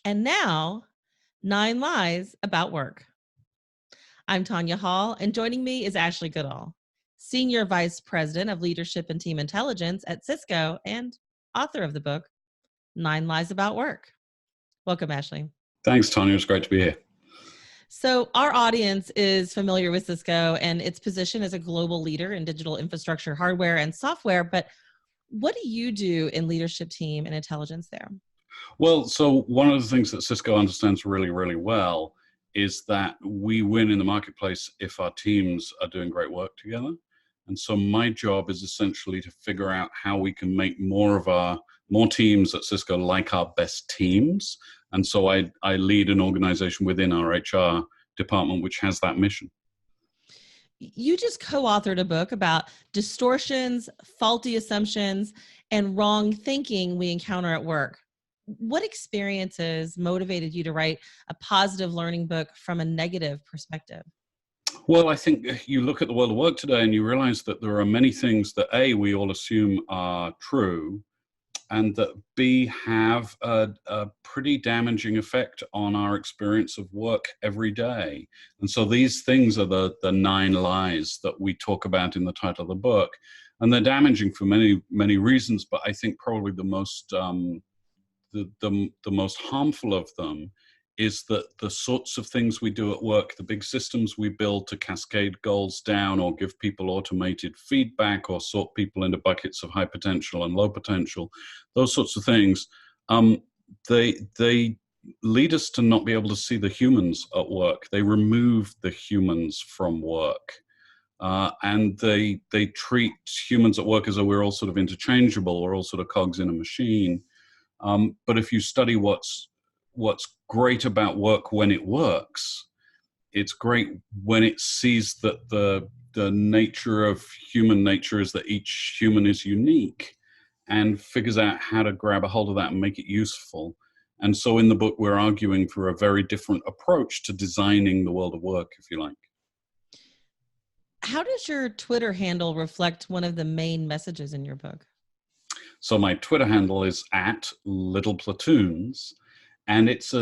And now, 9 Lies About Work. I'm Tonya Hall, and joining me is Ashley Goodall, Senior Vice President of Leadership and Team Intelligence at Cisco and author of the book, 9 Lies About Work. Welcome, Ashley. Thanks, Tonya. It's great to be here. So, our audience is familiar with Cisco and its position as a global leader in digital infrastructure, hardware, and software. But what do you do in leadership team and intelligence there? Well, so one of the things that Cisco understands really, really well is that we win in the marketplace if our teams are doing great work together. And so my job is essentially to figure out how we can make more teams at Cisco like our best teams. And so I lead an organization within our HR department which has that mission. You just co-authored a book about distortions, faulty assumptions, and wrong thinking we encounter at work. What experiences motivated you to write a positive learning book from a negative perspective? Well, I think you look at the world of work today and you realize that there are many things that A, we all assume are true, and that B, have a pretty damaging effect on our experience of work every day. And so these things are the 9 lies that we talk about in the title of the book. And they're damaging for many, many reasons, but I think probably the most harmful of them is that the sorts of things we do at work, the big systems we build to cascade goals down or give people automated feedback or sort people into buckets of high potential and low potential, those sorts of things, they lead us to not be able to see the humans at work. They remove the humans from work. And they treat humans at work as though we're all sort of interchangeable, we're all sort of cogs in a machine. But if you study what's great about work when it works, it's great when it sees that the nature of human nature is that each human is unique and figures out how to grab a hold of that and make it useful. And so in the book, we're arguing for a very different approach to designing the world of work, if you like. How does your Twitter handle reflect one of the main messages in your book? So my Twitter handle is @LittlePlatoons, and it's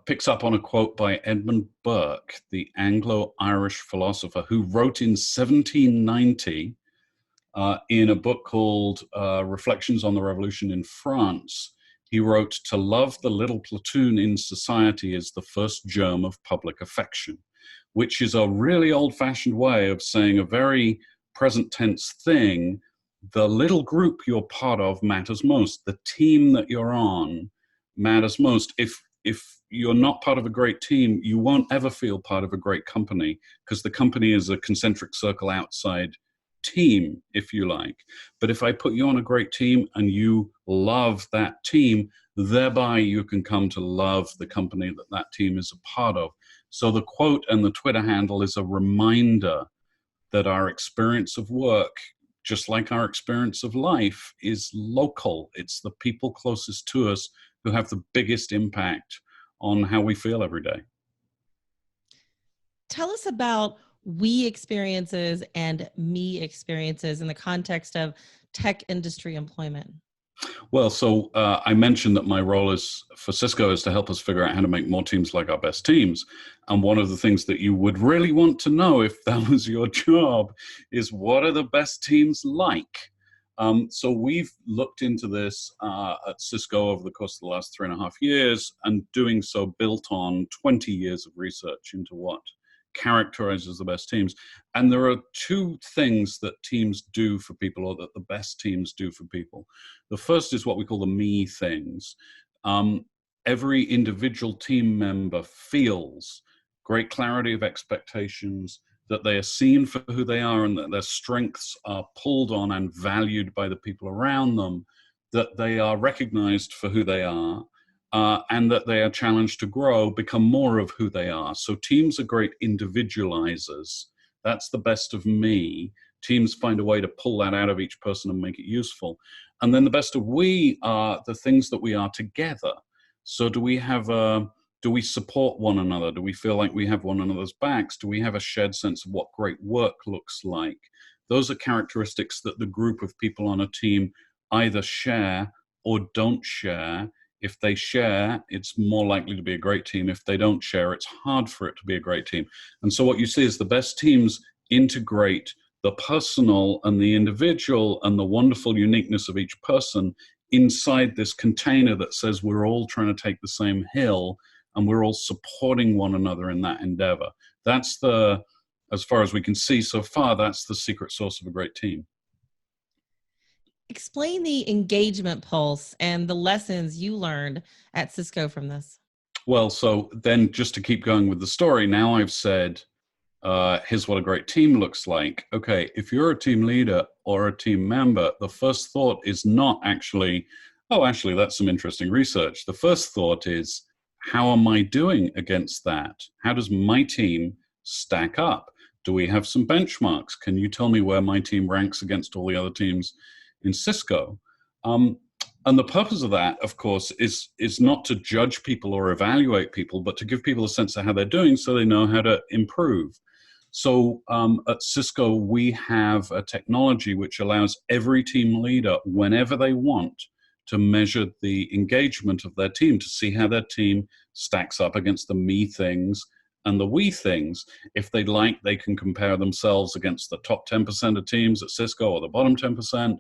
picks up on a quote by Edmund Burke, the Anglo-Irish philosopher, who wrote in 1790 in a book called Reflections on the Revolution in France. He wrote, "To love the little platoon in society is the first germ of public affection," which is a really old-fashioned way of saying a very present tense thing. The little group you're part of matters most. The team that you're on matters most. If you're not part of a great team, you won't ever feel part of a great company, because the company is a concentric circle outside team, if you like. But if I put you on a great team and you love that team, thereby you can come to love the company that team is a part of. So the quote and the Twitter handle is a reminder that our experience of work, just like our experience of life, is local. It's the people closest to us who have the biggest impact on how we feel every day. Tell us about we experiences and me experiences in the context of tech industry employment. Well, so I mentioned that my role for Cisco is to help us figure out how to make more teams like our best teams. And one of the things that you would really want to know if that was your job is, what are the best teams like? So we've looked into this at Cisco over the course of the last 3.5 years, and doing so built on 20 years of research into what characterizes the best teams. And there are 2 things that teams do for people, or that the best teams do for people. The first is what we call the me things. Every individual team member feels great clarity of expectations, that they are seen for who they are, and that their strengths are pulled on and valued by the people around them, that they are recognized for who they are, and that they are challenged to grow, become more of who they are. So teams are great individualizers. That's the best of me. Teams find a way to pull that out of each person and make it useful. And then the best of we are the things that we are together. So do we support one another? Do we feel like we have one another's backs? Do we have a shared sense of what great work looks like? Those are characteristics that the group of people on a team either share or don't share If they share, it's more likely to be a great team. If they don't share, it's hard for it to be a great team. And so what you see is the best teams integrate the personal and the individual and the wonderful uniqueness of each person inside this container that says we're all trying to take the same hill and we're all supporting one another in that endeavor. That's the, as far as we can see so far, that's the secret sauce of a great team. Explain the engagement pulse and the lessons you learned at Cisco from this. Well, so then just to keep going with the story, now I've said, here's what a great team looks like. Okay, if you're a team leader or a team member, the first thought is not actually, oh, actually, that's some interesting research. The first thought is, how am I doing against that? How does my team stack up? Do we have some benchmarks? Can you tell me where my team ranks against all the other teams in Cisco? And the purpose of that, of course, is not to judge people or evaluate people, but to give people a sense of how they're doing so they know how to improve. So at Cisco, we have a technology which allows every team leader, whenever they want, to measure the engagement of their team, to see how their team stacks up against the me things and the we things. If they'd like, they can compare themselves against the top 10% of teams at Cisco or the bottom 10%.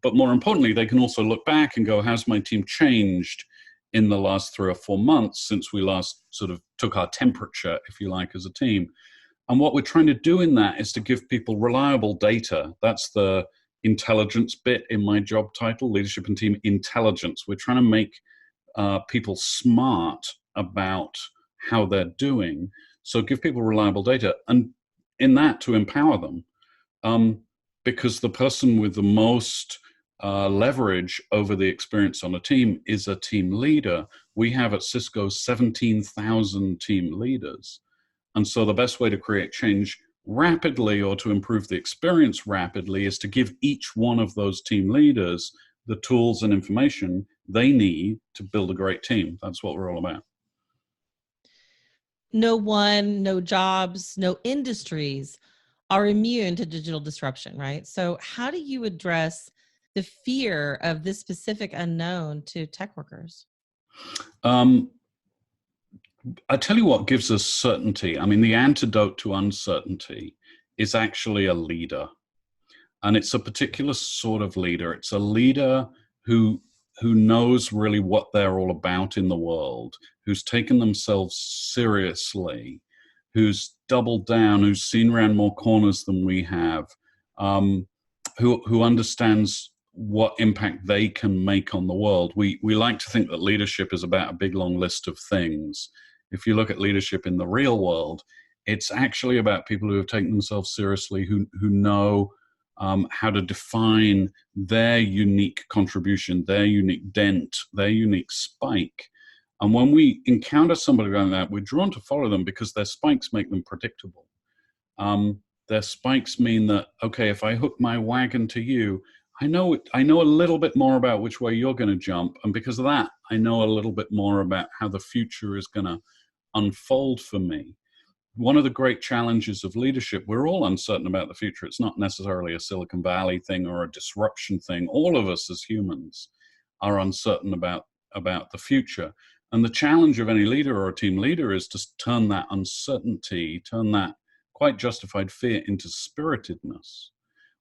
But more importantly, they can also look back and go, how's my team changed in the last 3 or 4 months since we last sort of took our temperature, if you like, as a team? And what we're trying to do in that is to give people reliable data. That's the intelligence bit in my job title, leadership and team intelligence. We're trying to make people smart about how they're doing. So give people reliable data, and in that to empower them. Because the person with the most leverage over the experience on a team is a team leader. We have at Cisco 17,000 team leaders. And so the best way to create change rapidly or to improve the experience rapidly is to give each one of those team leaders the tools and information they need to build a great team. That's what we're all about. No one, no jobs, no industries are immune to digital disruption, right? So how do you address the fear of this specific unknown to tech workers? I tell you what gives us certainty. I mean, the antidote to uncertainty is actually a leader. And it's a particular sort of leader. It's a leader who knows really what they're all about in the world, who's taken themselves seriously, who's doubled down, who's seen around more corners than we have, who understands what impact they can make on the world. We like to think that leadership is about a big long list of things. If you look at leadership in the real world, it's actually about people who have taken themselves seriously, who know how to define their unique contribution, their unique dent, their unique spike. And when we encounter somebody like that, we're drawn to follow them because their spikes make them predictable. Their spikes mean that, okay, if I hook my wagon to you, I know a little bit more about which way you're going to jump. And because of that, I know a little bit more about how the future is going to unfold for me. One of the great challenges of leadership, we're all uncertain about the future. It's not necessarily a Silicon Valley thing or a disruption thing. All of us as humans are uncertain about the future. And the challenge of any leader or a team leader is to turn that uncertainty, turn that quite justified fear into spiritedness,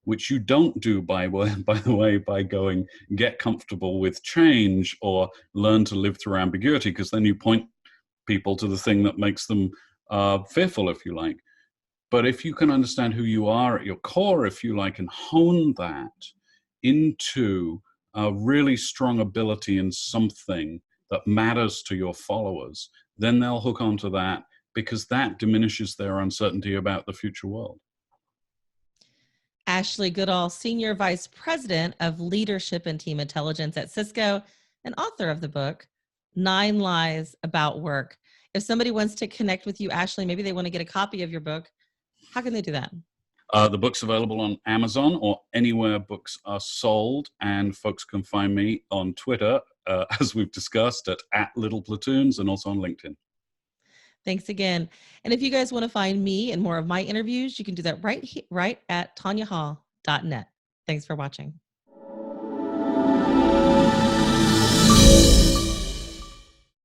which you don't do, by the way, by going get comfortable with change or learn to live through ambiguity, because then you point people to the thing that makes them fearful, if you like. But if you can understand who you are at your core, if you like, and hone that into a really strong ability in something that matters to your followers, then they'll hook onto that, because that diminishes their uncertainty about the future world. Ashley Goodall, Senior Vice President of Leadership and Team Intelligence at Cisco, and author of the book, 9 Lies About Work. If somebody wants to connect with you, Ashley, maybe they want to get a copy of your book, how can they do that? The book's available on Amazon or anywhere books are sold, and folks can find me on Twitter, as we've discussed, at Little Platoons, and also on LinkedIn. Thanks again. And if you guys want to find me and more of my interviews, you can do that right at tonyahall.net. Thanks for watching.